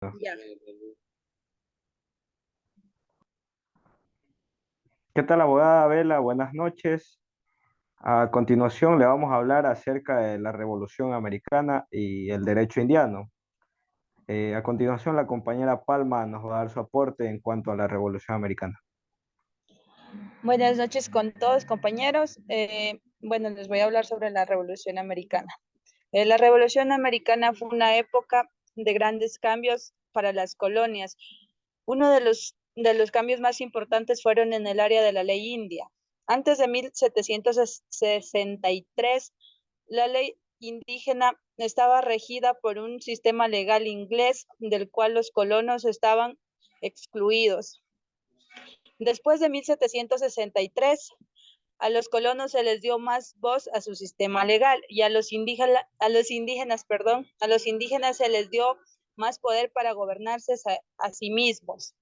Ya. ¿Qué tal, abogada Vela? Buenas noches. A continuación le vamos a hablar acerca de la Revolución Americana y el derecho indiano. A continuación la compañera Palma nos va a dar su aporte en cuanto a la Revolución Americana. Buenas noches con todos, compañeros. Bueno, les voy a hablar sobre la Revolución Americana. La Revolución Americana fue una época de grandes cambios para las colonias. Uno de los cambios más importantes fueron en el área de la ley india. Antes de 1763, la ley indígena estaba regida por un sistema legal inglés del cual los colonos estaban excluidos. Después de 1763, a los colonos se les dio más voz a su sistema legal y a los indígenas se les dio más poder para gobernarse a sí mismos.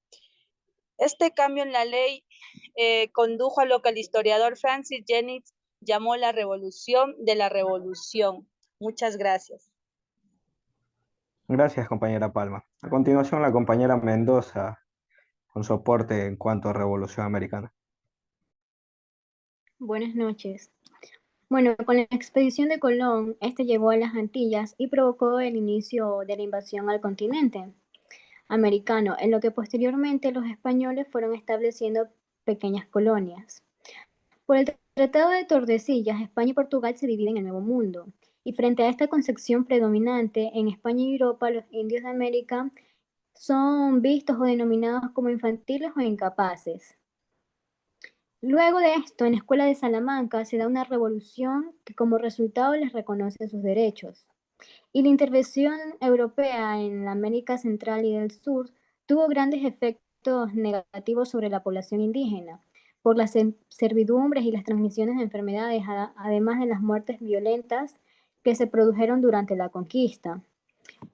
Este cambio en la ley condujo a lo que el historiador Francis Jennings llamó la revolución de la revolución. Muchas gracias. Gracias, compañera Palma. A continuación la compañera Mendoza con su aporte en cuanto a Revolución Americana. Buenas noches. Bueno, con la expedición de Colón, este llegó a las Antillas y provocó el inicio de la invasión al continente americano, en lo que posteriormente los españoles fueron estableciendo pequeñas colonias. Por el Tratado de Tordesillas, España y Portugal se dividen en el Nuevo Mundo, y frente a esta concepción predominante en España y Europa, los indios de América son vistos o denominados como infantiles o incapaces. Luego de esto, en la Escuela de Salamanca se da una revolución que como resultado les reconoce sus derechos. Y la intervención europea en la América Central y del Sur tuvo grandes efectos negativos sobre la población indígena, por las servidumbres y las transmisiones de enfermedades, además de las muertes violentas que se produjeron durante la conquista.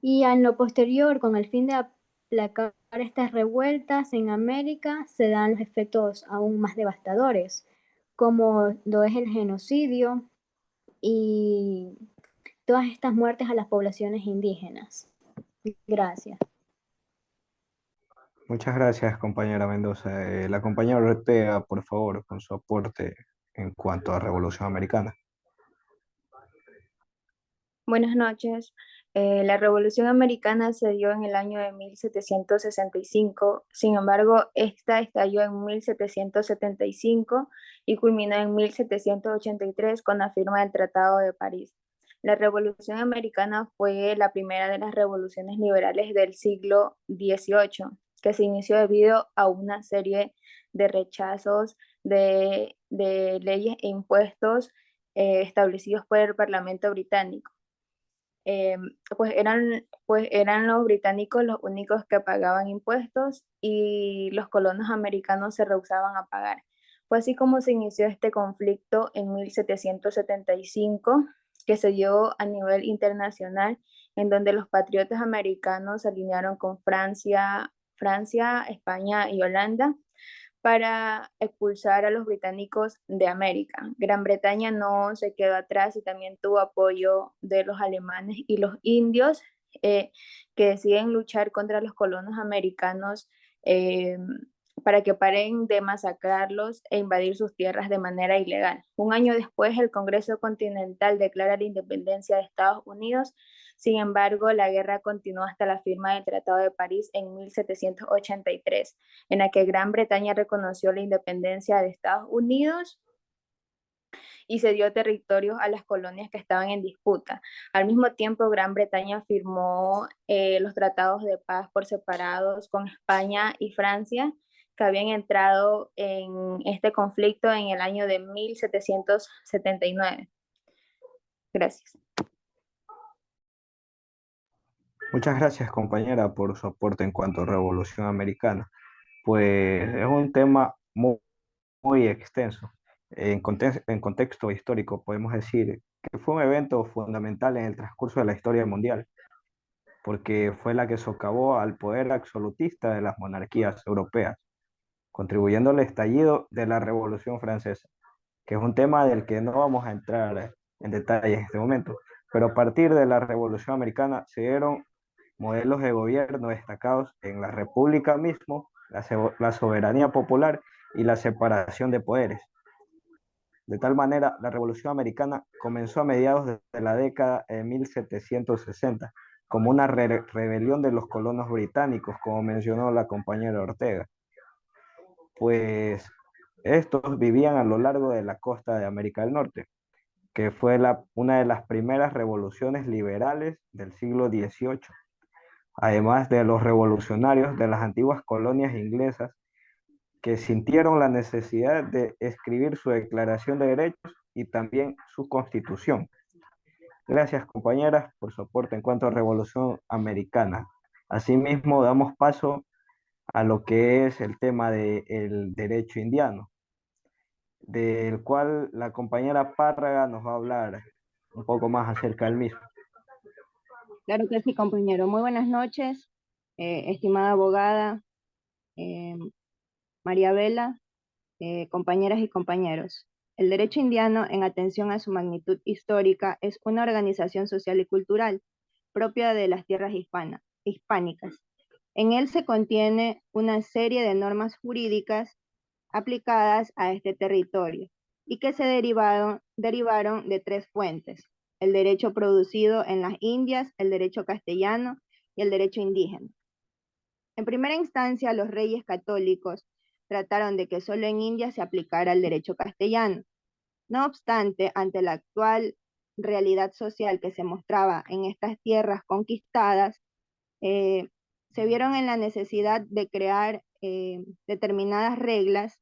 Y en lo posterior, con el fin de aplacar estas revueltas en América, se dan los efectos aún más devastadores, como lo es el genocidio y todas estas muertes a las poblaciones indígenas. Gracias. Muchas gracias, compañera Mendoza. La compañera Ortega, por favor, con su aporte en cuanto a Revolución Americana. Buenas noches. La Revolución Americana se dio en el año de 1765. Sin embargo, esta estalló en 1775 y culminó en 1783 con la firma del Tratado de París. La Revolución Americana fue la primera de las revoluciones liberales del siglo XVIII, que se inició debido a una serie de rechazos de leyes e impuestos establecidos por el Parlamento británico. eh, pues eran los británicos los únicos que pagaban impuestos y los colonos americanos se rehusaban a pagar. Fue así como se inició este conflicto en 1775, que se dio a nivel internacional, en donde los patriotas americanos se alinearon con Francia, España y Holanda para expulsar a los británicos de América. Gran Bretaña no se quedó atrás y también tuvo apoyo de los alemanes y los indios, eh, que deciden luchar contra los colonos americanos, eh, para que paren de masacrarlos e invadir sus tierras de manera ilegal. Un año después, el Congreso Continental declara la independencia de Estados Unidos. Sin embargo, la guerra continuó hasta la firma del Tratado de París en 1783, en la que Gran Bretaña reconoció la independencia de Estados Unidos y cedió territorios a las colonias que estaban en disputa. Al mismo tiempo, Gran Bretaña firmó los tratados de paz por separados con España y Francia, que habían entrado en este conflicto en el año de 1779. Gracias. Muchas gracias, compañera, por su aporte en cuanto a Revolución Americana. Pues es un tema muy extenso. En contexto histórico, podemos decir que fue un evento fundamental en el transcurso de la historia mundial, porque fue la que socavó al poder absolutista de las monarquías europeas, contribuyendo al estallido de la Revolución Francesa, que es un tema del que no vamos a entrar en detalle en este momento. Pero a partir de la Revolución Americana se dieron modelos de gobierno destacados en la república mismo, la soberanía popular y la separación de poderes. De tal manera, la Revolución Americana comenzó a mediados de la década de 1760 como una rebelión de los colonos británicos, como mencionó la compañera Ortega. Pues estos vivían a lo largo de la costa de América del Norte, que fue una de las primeras revoluciones liberales del siglo XVIII, además de los revolucionarios de las antiguas colonias inglesas que sintieron la necesidad de escribir su Declaración de Derechos y también su Constitución. Gracias, compañeras, por su aporte en cuanto a Revolución Americana. Asimismo, damos paso a lo que es el tema del derecho indiano, del cual la compañera Párraga nos va a hablar un poco más acerca del mismo. Claro que sí, compañero. Muy buenas noches, estimada abogada María Vela, compañeras y compañeros. El derecho indiano, en atención a su magnitud histórica, es una organización social y cultural propia de las tierras hispánicas. En él se contiene una serie de normas jurídicas aplicadas a este territorio y que se derivaron de tres fuentes: el derecho producido en las Indias, el derecho castellano y el derecho indígena. En primera instancia, los reyes católicos trataron de que solo en India se aplicara el derecho castellano. No obstante, ante la actual realidad social que se mostraba en estas tierras conquistadas, se vieron en la necesidad de crear determinadas reglas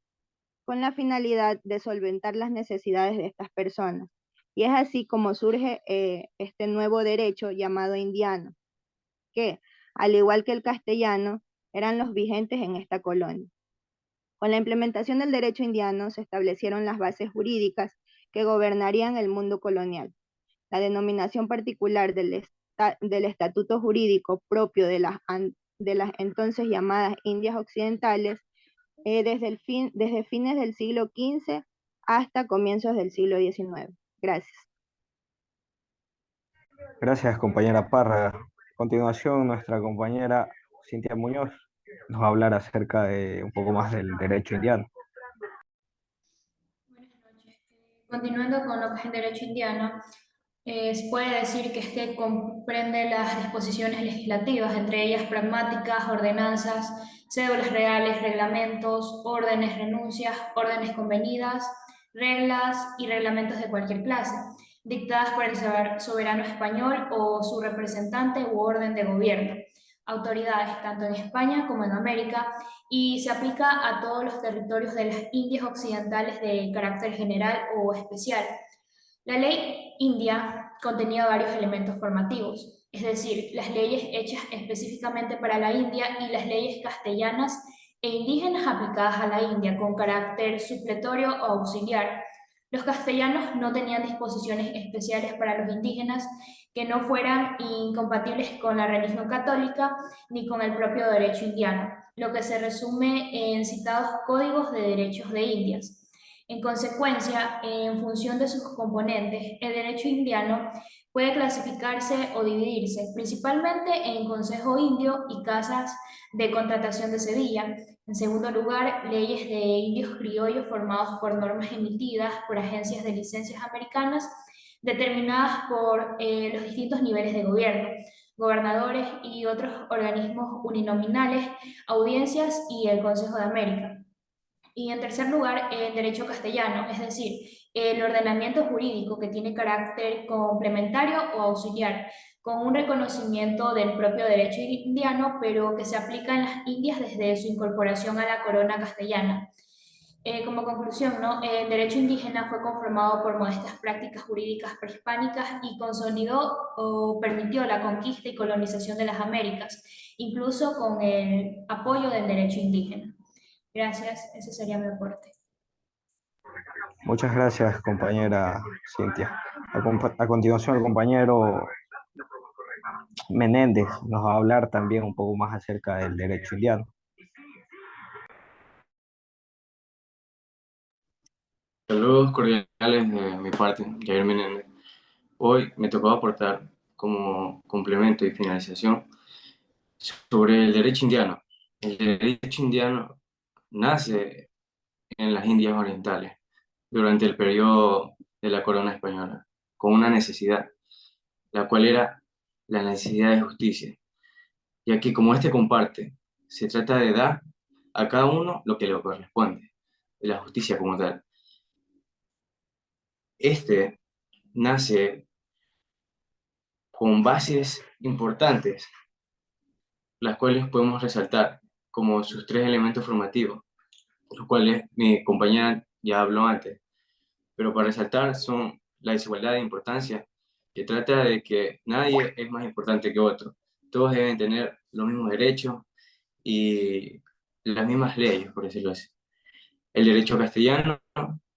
con la finalidad de solventar las necesidades de estas personas. Y es así como surge este nuevo derecho llamado indiano, que, al igual que el castellano, eran los vigentes en esta colonia. Con la implementación del derecho indiano se establecieron las bases jurídicas que gobernarían el mundo colonial. La denominación particular del estatuto jurídico propio de las entonces llamadas Indias Occidentales, desde fines del siglo XV hasta comienzos del siglo XIX. Gracias. Gracias, compañera Parra. A continuación, nuestra compañera Cintia Muñoz nos va a hablar acerca de un poco más del derecho indiano. Buenas noches. Continuando con lo que es el derecho indiano, se puede decir que este comprende las disposiciones legislativas, entre ellas pragmáticas, ordenanzas, cédulas reales, reglamentos, órdenes, renuncias, órdenes convenidas, reglas y reglamentos de cualquier clase, dictadas por el soberano español o su representante u orden de gobierno, autoridades tanto en España como en América, y se aplica a todos los territorios de las Indias Occidentales de carácter general o especial. La ley india contenía varios elementos formativos, es decir, las leyes hechas específicamente para la India y las leyes castellanas e indígenas aplicadas a la India con carácter supletorio o auxiliar. Los castellanos no tenían disposiciones especiales para los indígenas que no fueran incompatibles con la religión católica ni con el propio derecho indiano, lo que se resume en citados códigos de derechos de Indias. En consecuencia, en función de sus componentes, el derecho indiano puede clasificarse o dividirse principalmente en Consejo Indio y casas de contratación de Sevilla. En segundo lugar, leyes de indios criollos formados por normas emitidas por agencias de licencias americanas determinadas por los distintos niveles de gobierno, gobernadores y otros organismos uninominales, audiencias y el Consejo de América. Y en tercer lugar, el derecho castellano, es decir, el ordenamiento jurídico que tiene carácter complementario o auxiliar, con un reconocimiento del propio derecho indiano, pero que se aplica en las Indias desde su incorporación a la corona castellana. Como conclusión, ¿no? El derecho indígena fue conformado por modestas prácticas jurídicas prehispánicas y consolidó o permitió la conquista y colonización de las Américas, incluso con el apoyo del derecho indígena. Gracias, ese sería mi aporte. Muchas gracias, compañera Cintia. A continuación, el compañero Menéndez nos va a hablar también un poco más acerca del derecho indiano. Saludos cordiales de mi parte, Javier Menéndez. Hoy me tocó aportar como complemento y finalización Sobre el derecho indiano. El derecho indiano nace en las Indias Orientales durante el periodo de la corona española, con una necesidad, la cual era la necesidad de justicia, ya que como este comparte, se trata de dar a cada uno lo que le corresponde, de la justicia como tal. Este nace con bases importantes, las cuales podemos resaltar como sus tres elementos formativos, los cuales mi compañera ya habló antes, pero para resaltar son la desigualdad de importancia, que trata de que nadie es más importante que otro, todos deben tener los mismos derechos y las mismas leyes, por decirlo así. El derecho castellano,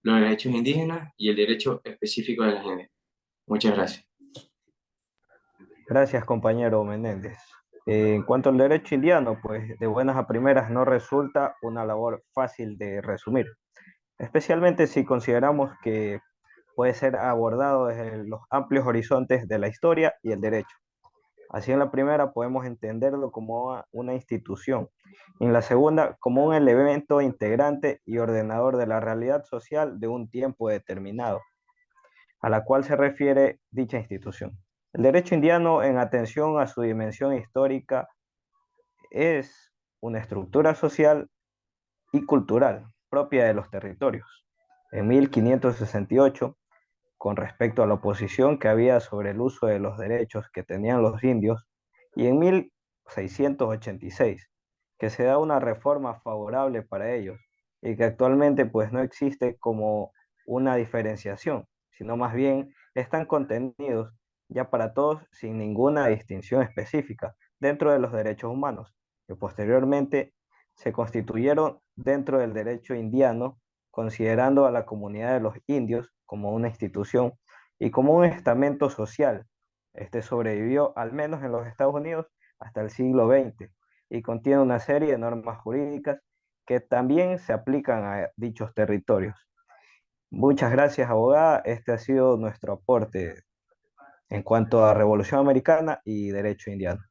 los derechos indígenas y el derecho específico de la gente. Muchas gracias. Gracias, compañero Menéndez. En cuanto al derecho indiano, pues de buenas a primeras no resulta una labor fácil de resumir, especialmente si consideramos que puede ser abordado desde los amplios horizontes de la historia y el derecho. Así en la primera podemos entenderlo como una institución, y en la segunda como un elemento integrante y ordenador de la realidad social de un tiempo determinado, a la cual se refiere dicha institución. El derecho indiano, en atención a su dimensión histórica, es una estructura social y cultural propia de los territorios. En 1568, con respecto a la oposición que había sobre el uso de los derechos que tenían los indios, y en 1686, que se da una reforma favorable para ellos y que actualmente pues no existe como una diferenciación, sino más bien están contenidos ya para todos sin ninguna distinción específica dentro de los derechos humanos, que posteriormente se constituyeron dentro del derecho indiano, considerando a la comunidad de los indios como una institución y como un estamento social. Este sobrevivió, al menos en los Estados Unidos, hasta el siglo XX y contiene una serie de normas jurídicas que también se aplican a dichos territorios. Muchas gracias, abogada. Este ha sido nuestro aporte en cuanto a Revolución Americana y Derecho Indiano.